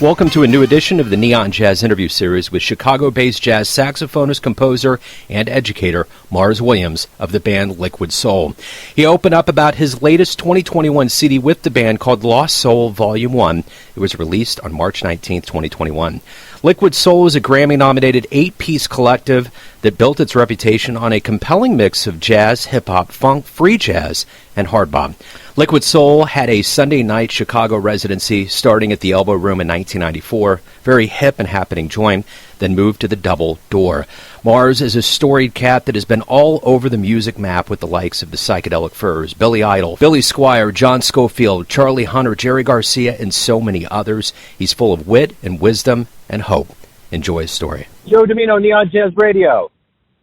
Welcome to a new edition of the Neon Jazz interview series with Chicago-based jazz saxophonist, composer, and educator Mars Williams of the band Liquid Soul. He opened up about his latest 2021 CD with the band called Lost Soul Volume 1. It was released on March 19, 2021. Liquid Soul is a Grammy-nominated 8-piece collective that built its reputation on a compelling mix of jazz, hip-hop, funk, free jazz, and hard-bop. Liquid Soul had a Sunday night Chicago residency starting at the Elbow Room in 1994, very hip and happening joint, then moved to the Double Door. Mars is a storied cat that has been all over the music map with the likes of the Psychedelic Furs, Billy Idol, Billy Squier, John Scoffield, Charlie Hunter, Jerry Garcia, and so many others. He's full of wit and wisdom and hope. Enjoy his story. Joe Domino, Neon Jazz Radio.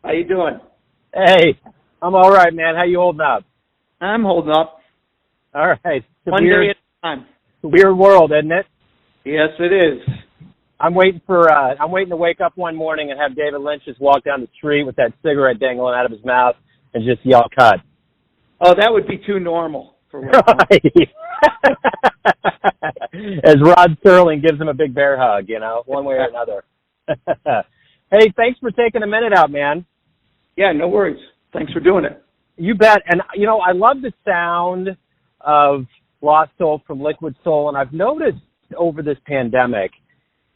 How you doing? Hey, I'm all right, man. How you holding up? I'm holding up. All right. One day at a time. It's a weird world, isn't it? Yes, it is. I'm waiting to wake up one morning and have David Lynch just walk down the street with that cigarette dangling out of his mouth and just yell, "Cut." Oh, that would be too normal for one. As Rod Serling gives him a big bear hug, one way or another. Hey, thanks for taking a minute out, man. Yeah, no worries. Thanks for doing it. You bet. And, I love the sound of Lost Soul from Liquid Soul, and I've noticed over this pandemic,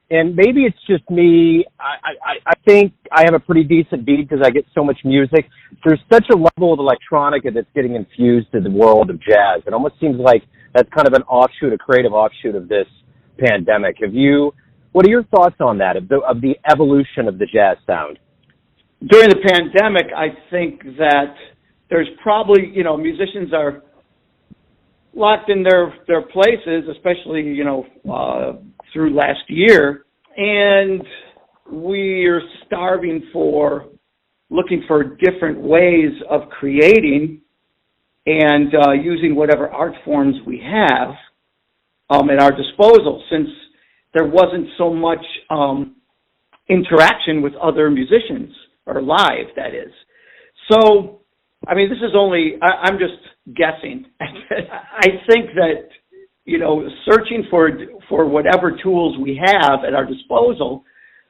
and maybe it's just me, I think I have a pretty decent beat because I get so much music. There's such a level of electronica that's getting infused in the world of jazz. It almost seems like that's kind of an offshoot, a creative offshoot of this pandemic. What are your thoughts on that, of the evolution of the jazz sound? During the pandemic, I think that there's probably, musicians are locked in their places, especially, through last year, and we're looking for different ways of creating and using whatever art forms we have at our disposal, since there wasn't so much interaction with other musicians, or live, that is. So, this is I'm just guessing. I think that, searching for whatever tools we have at our disposal,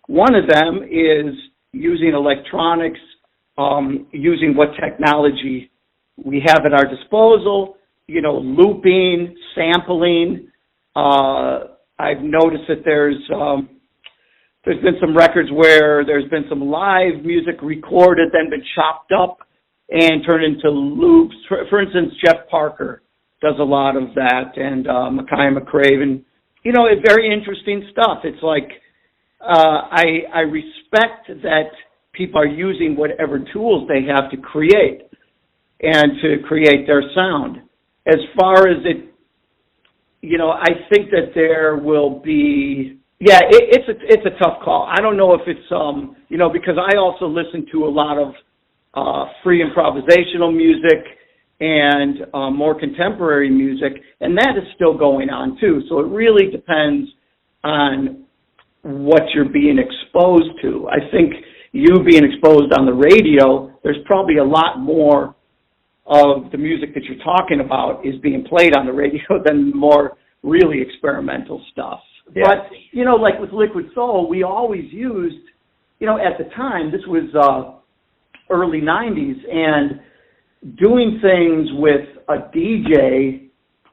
one of them is using electronics, using what technology we have at our disposal, looping, sampling. I've noticed that there's been some records where there's been some live music recorded, then been chopped up and turned into loops. For instance, Jeff Parker does a lot of that, and Mekhi McCraven. It's very interesting stuff. It's like I respect that people are using whatever tools they have to create and to create their sound. As far as it, I think that there will be. Yeah, it's a tough call. I don't know if it's because I also listen to a lot of free improvisational music and more contemporary music, and that is still going on too. So it really depends on what you're being exposed to. I think you being exposed on the radio, there's probably a lot more of the music that you're talking about is being played on the radio than more really experimental stuff. Yeah. But, like with Liquid Soul, we always used, at the time, this was early 90s, and doing things with a DJ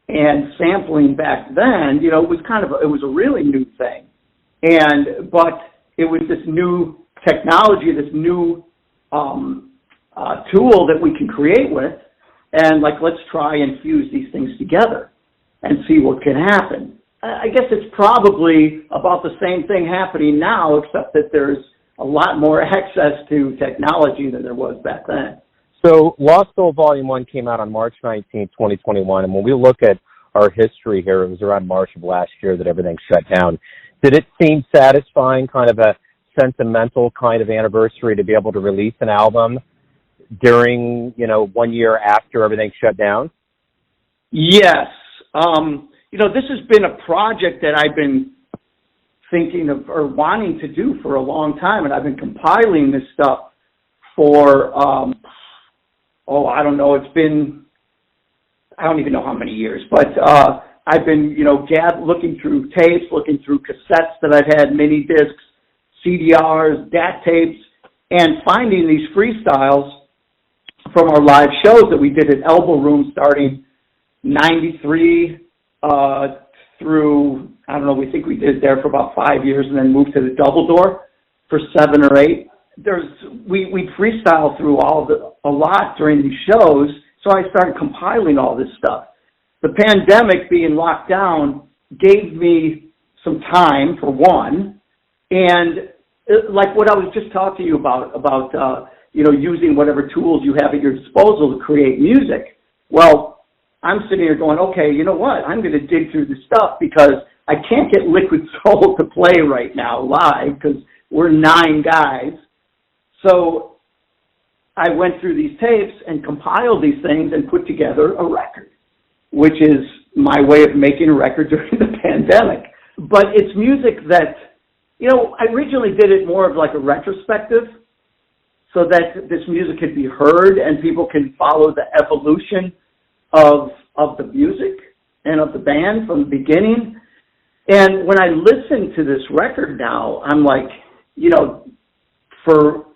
and sampling back then, it was a really new thing. But it was this new technology, this new tool that we can create with, and let's try and fuse these things together and see what can happen. I guess it's probably about the same thing happening now, except that there's a lot more access to technology than there was back then. So Lost Soul Volume 1 came out on March 19, 2021, and when we look at our history here, it was around March of last year that everything shut down. Did it seem satisfying, kind of a sentimental kind of anniversary to be able to release an album during, 1 year after everything shut down? Yes. This has been a project that I've been thinking of or wanting to do for a long time, and I've been compiling this stuff for, I don't know, I don't even know how many years, but I've been, looking through tapes, looking through cassettes that I've had, mini discs, CDRs, DAT tapes, and finding these freestyles from our live shows that we did at Elbow Room starting 93 through, I don't know, we think we did there for about 5 years and then moved to the Double Door for 7 or 8. We freestyle through a lot during these shows, so I started compiling all this stuff. The pandemic, being locked down, gave me some time, for one, and like what I was just talking to you about using whatever tools you have at your disposal to create music. Well, I'm sitting here going, okay, you know what? I'm going to dig through this stuff because I can't get Liquid Soul to play right now live because we're 9 guys. So I went through these tapes and compiled these things and put together a record, which is my way of making a record during the pandemic. But it's music that, I originally did it more of like a retrospective so that this music could be heard and people can follow the evolution of the music and of the band from the beginning. And when I listen to this record now, I'm like, for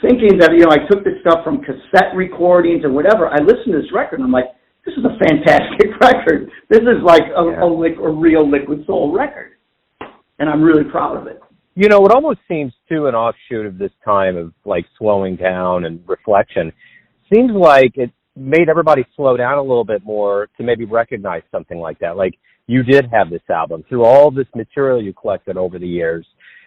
thinking that, I took this stuff from cassette recordings or whatever, I listen to this record and I'm like, this is a fantastic record. This is like a real Liquid Soul record. And I'm really proud of it. It almost seems too an offshoot of this time of like slowing down and reflection. Seems like it made everybody slow down a little bit more to maybe recognize something like that. Like you did have this album through all this material you collected over the years.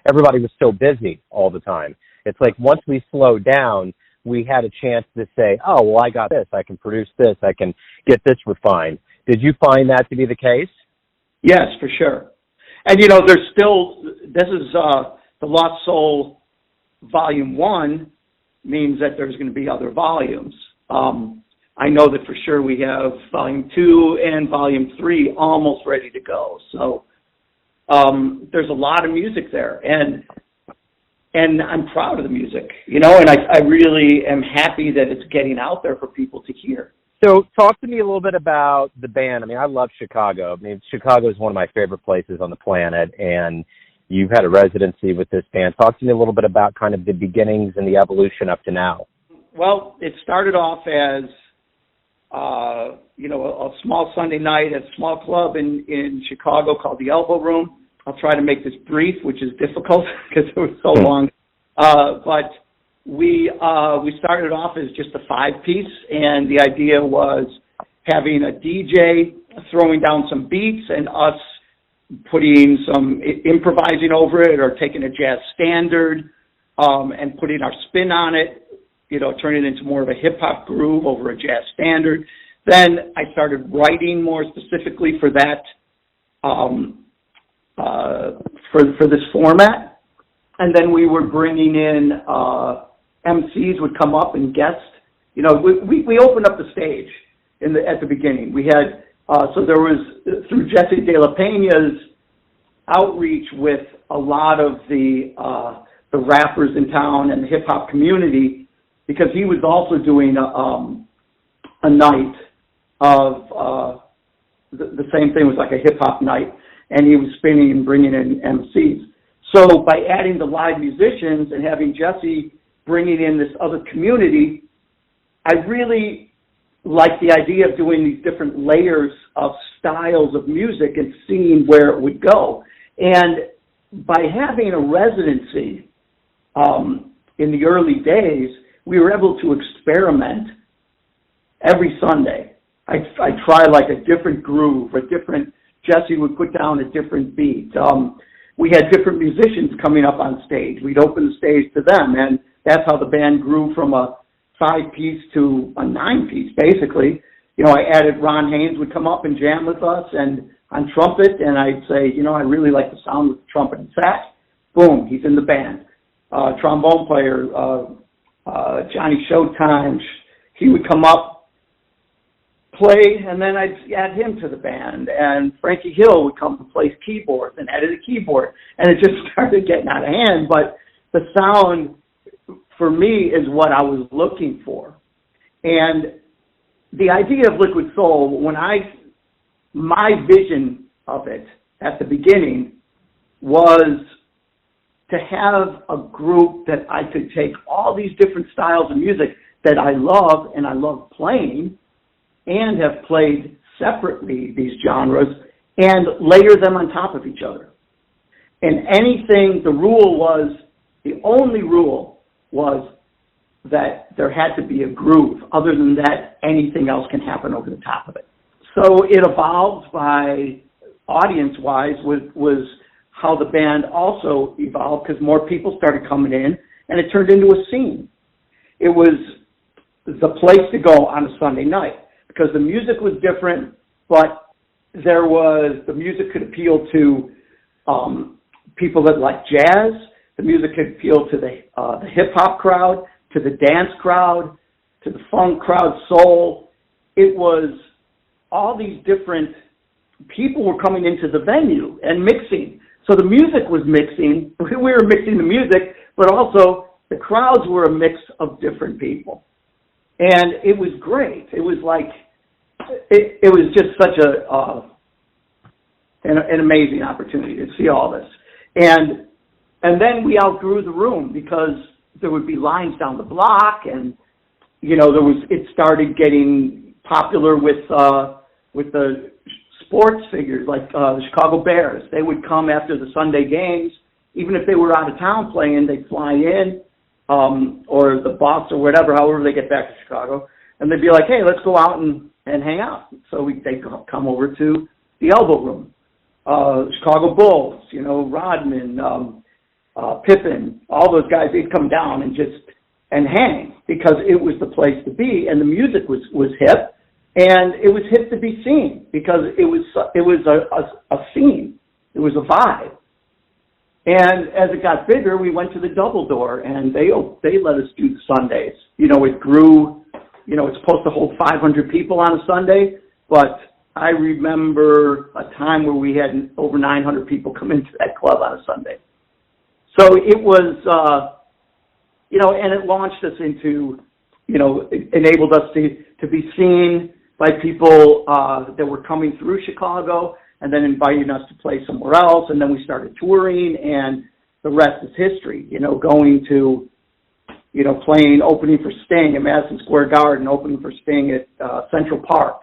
Everybody was so busy all the time. It's like once we slowed down, we had a chance to say, oh, well, I got this. I can produce this. I can get this refined. Did you find that to be the case? Yes, for sure. And, there's still, this is the Lost Soul Volume 1 means that there's going to be other volumes. I know that for sure we have Volume 2 and Volume 3 almost ready to go. So there's a lot of music there. And I'm proud of the music, and I really am happy that it's getting out there for people to hear. So talk to me a little bit about the band. I mean, I love Chicago. I mean, Chicago is one of my favorite places on the planet, and you've had a residency with this band. Talk to me a little bit about kind of the beginnings and the evolution up to now. Well, it started off as, a small Sunday night at a small club in Chicago called the Elbow Room. I'll try to make this brief, which is difficult because it was so long. But we started off as just a 5-piece, and the idea was having a DJ throwing down some beats and us putting some improvising over it or taking a jazz standard and putting our spin on it, turning it into more of a hip-hop groove over a jazz standard. Then I started writing more specifically for that, for this format. And then we were bringing in MCs would come up and guest. We opened up the stage at the beginning. We had so there was through Jesse De La Pena's outreach with a lot of the rappers in town and the hip hop community, because he was also doing a night of the same thing, was like a hip hop night, and he was spinning and bringing in MCs. So by adding the live musicians and having Jesse bringing in this other community, I really like the idea of doing these different layers of styles of music and seeing where it would go. And by having a residency in the early days, we were able to experiment every Sunday. I try like a different groove, Jesse would put down a different beat. We had different musicians coming up on stage. We'd open the stage to them, and that's how the band grew from a 5-piece to a 9-piece, basically. I added Ron Haynes would come up and jam with us and on trumpet, and I'd say, I really like the sound with the trumpet and sax. Boom, he's in the band. Trombone player, Johnny Showtime, he would come up, play, and then I'd add him to the band. And Frankie Hill would come and play keyboards and added a keyboard. And it just started getting out of hand. But the sound, for me, is what I was looking for. And the idea of Liquid Soul, when I my vision of it at the beginning was to have a group that I could take all these different styles of music that I love and I love playing and have played separately, these genres, and layer them on top of each other. And the only rule was that there had to be a groove. Other than that, anything else can happen over the top of it. So it evolved by audience-wise was how the band also evolved, because more people started coming in, and it turned into a scene. It was the place to go on a Sunday night, because the music was different, but the music could appeal to people that like jazz. The music could appeal to the hip-hop crowd, to the dance crowd, to the funk crowd, soul. It was all these different people were coming into the venue and mixing. So the music was mixing. We were mixing the music, but also the crowds were a mix of different people. And it was great. It was like, it was just such an amazing opportunity to see all this. And then we outgrew the room, because there would be lines down the block, and it started getting popular with the sports figures like the Chicago Bears. They would come after the Sunday games, even if they were out of town playing. They'd fly in, or the Bucs or whatever, however they get back to Chicago, and they'd be like, "Hey, let's go out and hang out." So they'd come over to the Elbow Room. Chicago Bulls, Rodman, Pippen, all those guys, they'd come down and hang, because it was the place to be, and the music was hip, and it was hip to be seen, because it was a scene, it was a vibe. And as it got bigger, we went to the Double Door, and they let us do the Sundays. It grew. It's supposed to hold 500 people on a Sunday, but I remember a time where we had over 900 people come into that club on a Sunday. So it was, and it launched us into, it enabled us to be seen by people that were coming through Chicago, and then inviting us to play somewhere else. And then we started touring, and the rest is history, going to, playing, opening for Sting at Madison Square Garden, opening for Sting at Central Park,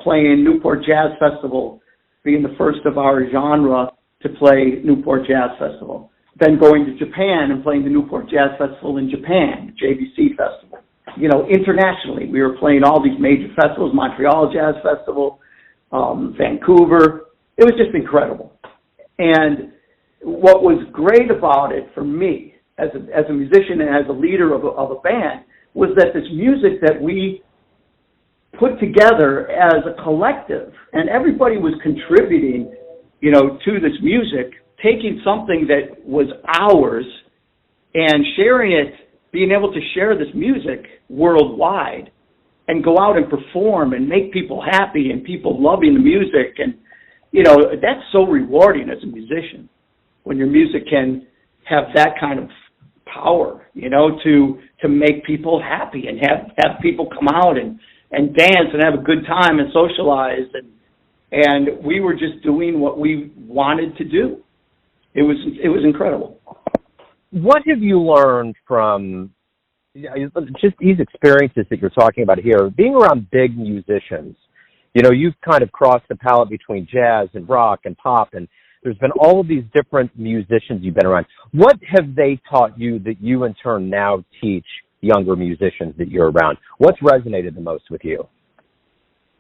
playing Newport Jazz Festival, being the first of our genre to play Newport Jazz Festival. Then going to Japan and playing the Newport Jazz Festival in Japan, JVC Festival. Internationally, we were playing all these major festivals, Montreal Jazz Festival, Vancouver. It was just incredible. And what was great about it for me as a musician and as a leader of a band was that this music that we put together as a collective, and everybody was contributing, to this music, taking something that was ours and sharing it, being able to share this music worldwide and go out and perform and make people happy and people loving the music. And, that's so rewarding as a musician, when your music can have that kind of power, to make people happy and have people come out and dance and have a good time and socialize. And we were just doing what we wanted to do. It was incredible. What have you learned from just these experiences that you're talking about here, being around big musicians? You've kind of crossed the palette between jazz and rock and pop, and there's been all of these different musicians you've been around. What have they taught you that you in turn now teach younger musicians that you're around? What's resonated the most with you?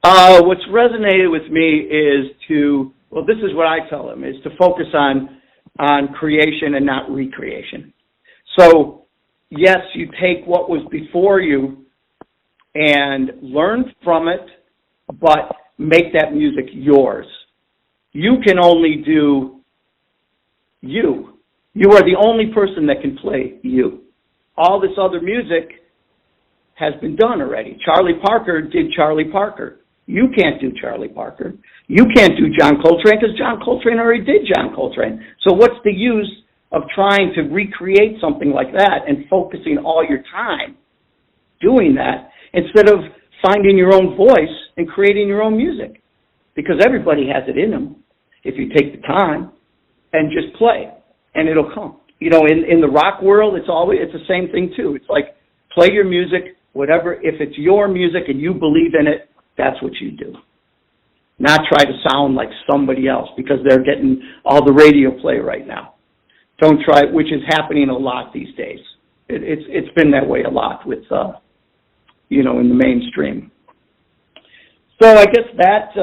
What's resonated with me is this is what I tell them, is to focus on creation and not recreation. So, yes, you take what was before you and learn from it, but make that music yours. You can only do you. You are the only person that can play you. All this other music has been done already. Charlie Parker did Charlie Parker. You can't do Charlie Parker. You can't do John Coltrane, because John Coltrane already did John Coltrane. So what's the use of trying to recreate something like that and focusing all your time doing that instead of finding your own voice and creating your own music? because everybody has it in them if you take the time and just play, and it'll come. You know, in the rock world, it's the same thing too. It's like, play your music, whatever. If it's your music and you believe in it, that's what you do. Not try to sound like somebody else because they're getting all the radio play right now. Don't try, which is happening a lot these days. It's been that way a lot with, in the mainstream. So I guess that's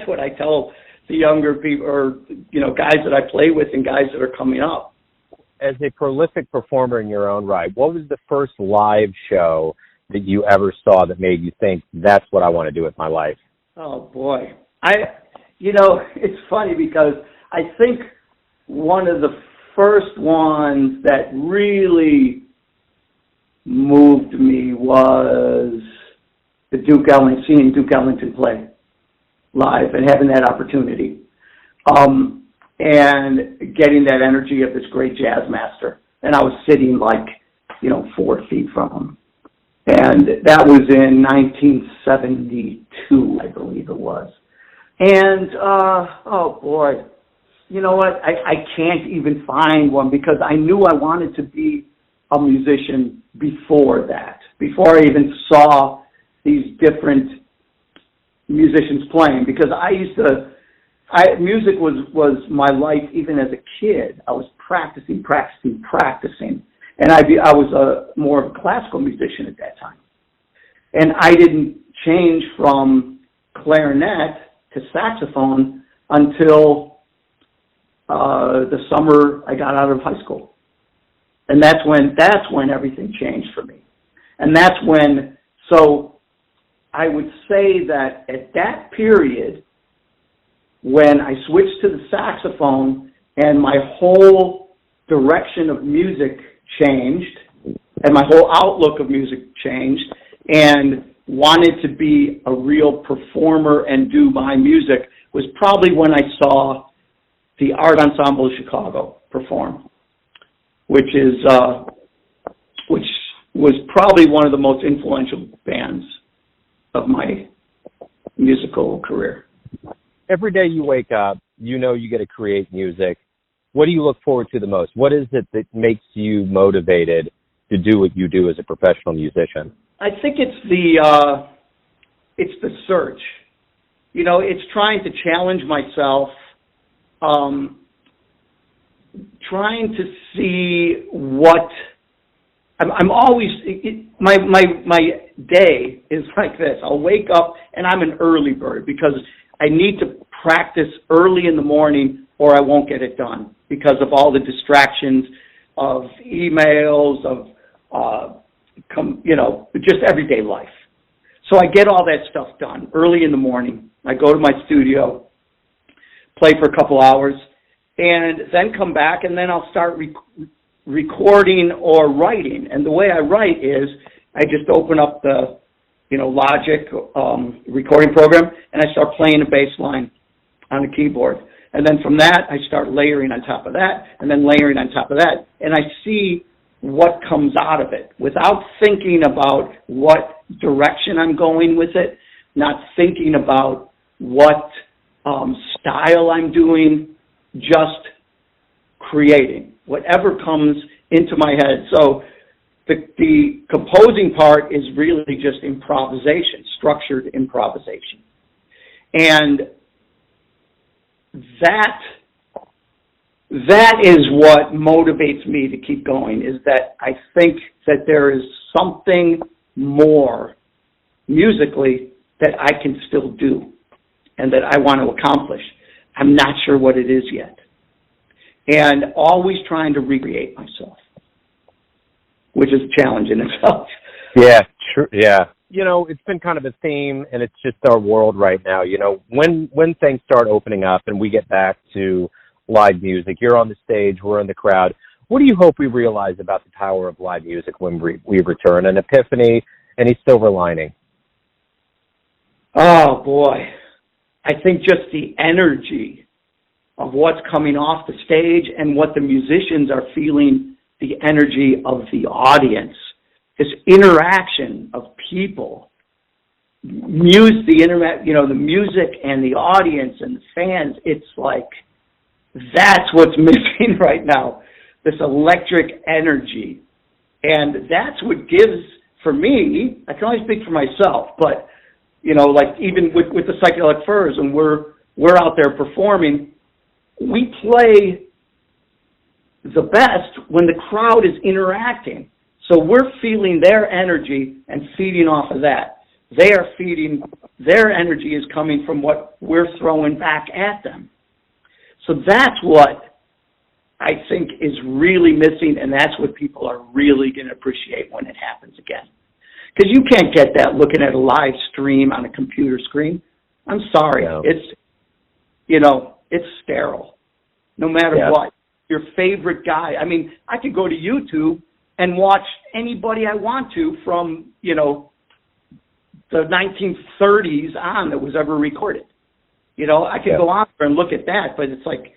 what I tell the younger people, or guys that I play with and guys that are coming up. As a prolific performer in your own right, what was the first live show that you ever saw that made you think, that's what I want to do with my life? Oh boy, it's funny because I think one of the first ones that really moved me was seeing Duke Ellington play live and having that opportunity, and getting that energy of this great jazz master. And I was sitting 4 feet from him. And that was in 1972, I believe it was. And, oh boy, you know what? I can't even find one because I knew I wanted to be a musician before that, before I even saw these different musicians playing, because music was my life even as a kid. I was practicing. And I was more of a classical musician at that time. And I didn't change from clarinet to saxophone until the summer I got out of high school. And that's when everything changed for me. And so I would say that at that period, when I switched to the saxophone and my whole direction of music changed and my whole outlook of music changed, and wanted to be a real performer and do my music, was probably when I saw the Art Ensemble of Chicago perform, which was probably one of the most influential bands of my musical career. Every day you wake up, you get to create music. What do you look forward to the most? What is it that makes you motivated to do what you do as a professional musician? I think it's the search. It's trying to challenge myself, trying to see what I'm always. My day is like this. I'll wake up and I'm an early bird because I need to practice early in the morning or I won't get it done because of all the distractions of emails, of just everyday life. So I get all that stuff done early in the morning. I go to my studio, play for a couple hours, and then come back, and then I'll start recording or writing. And the way I write is I just open up the Logic recording program, and I start playing a bass line on the keyboard. And then from that, I start layering on top of that, and then layering on top of that, and I see what comes out of it without thinking about what direction I'm going with it, not thinking about what style I'm doing, just creating whatever comes into my head. So the composing part is really just improvisation, structured improvisation. And that is what motivates me to keep going, is that I think that there is something more musically that I can still do and that I want to accomplish. I'm not sure what it is yet. And always trying to recreate myself, which is a challenge in itself. Yeah, true. Yeah. It's been kind of a theme, and it's just our world right now. When things start opening up and we get back to live music, you're on the stage, we're in the crowd. What do you hope we realize about the power of live music when we return? An epiphany, any silver lining? Oh, boy. I think just the energy of what's coming off the stage and what the musicians are feeling, the energy of the audience, this interaction of people the internet, the music and the audience and the fans, it's like, that's what's missing right now, this electric energy. And that's what gives, for me, I can only speak for myself, but, like even with the Psychedelic Furs, and we're out there performing, we play the best when the crowd is interacting. So we're feeling their energy and feeding off of that. They are feeding, their energy is coming from what we're throwing back at them. So that's what I think is really missing, and that's what people are really going to appreciate when it happens again. Because you can't get that looking at a live stream on a computer screen. I'm sorry. No. It's sterile, no matter what. Your favorite guy. I mean, I could go to YouTube and watch anybody I want to from, the 1930s on that was ever recorded. I could go on there and look at that, but it's like,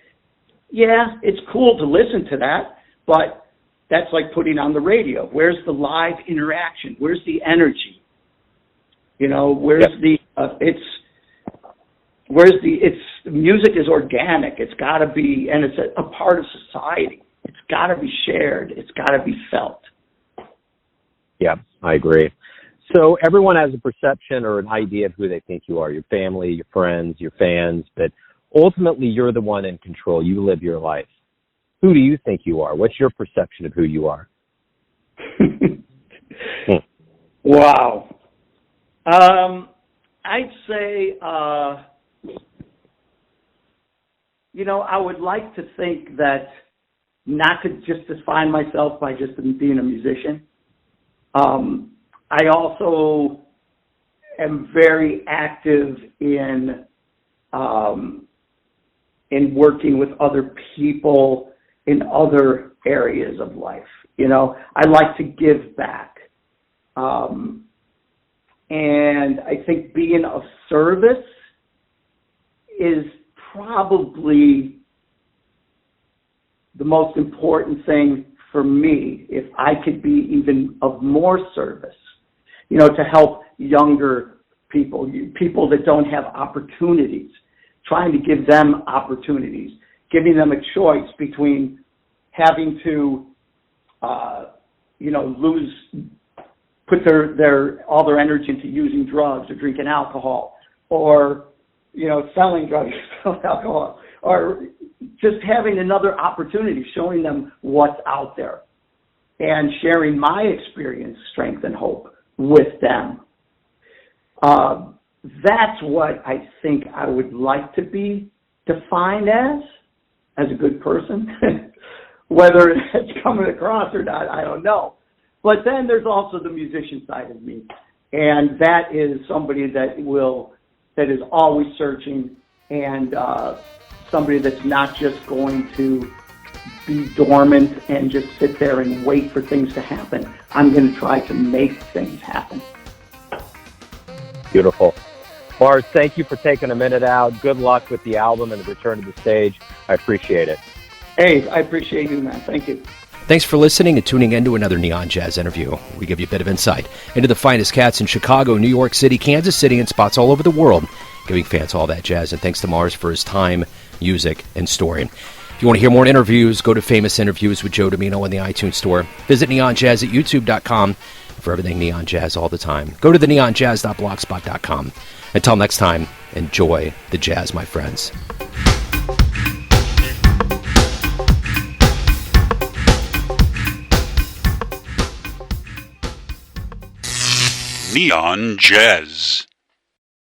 yeah, it's cool to listen to that, but that's like putting on the radio. Where's the live interaction? Where's the energy? Music is organic. It's got to be, and it's a part of society. It's got to be shared. It's got to be felt. Yeah, I agree. So everyone has a perception or an idea of who they think you are, your family, your friends, your fans, but ultimately you're the one in control. You live your life. Who do you think you are? What's your perception of who you are? Wow. I'd say, I would like to think that not to just define myself by just being a musician. I also am very active in working with other people in other areas of life. I like to give back. And I think being of service is probably the most important thing for me, if I could be even of more service, to help younger people that don't have opportunities, trying to give them opportunities, giving them a choice between having to, put all their energy into using drugs or drinking alcohol, or, selling drugs, selling alcohol, or just having another opportunity, showing them what's out there and sharing my experience, strength, and hope with them. That's what I think I would like to be defined as a good person. Whether it's coming across or not, I don't know. But then there's also the musician side of me. And that is somebody that is always searching, and somebody that's not just going to be dormant and just sit there and wait for things to happen. I'm going to try to make things happen. Beautiful. Mars, thank you for taking a minute out. Good luck with the album and the return to the stage. I appreciate it. Hey, I appreciate you, man. Thank you. Thanks for listening and tuning in to another Neon Jazz interview. We give you a bit of insight into the finest cats in Chicago, New York City, Kansas City, and spots all over the world, giving fans all that jazz. And thanks to Mars for his time, music, and story. If you want to hear more interviews, go to Famous Interviews with Joe Domino in the iTunes Store. Visit neonjazz at youtube.com for everything Neon Jazz all the time. Go to the neonjazz.blogspot.com. Until next time, enjoy the jazz, my friends. Neon Jazz.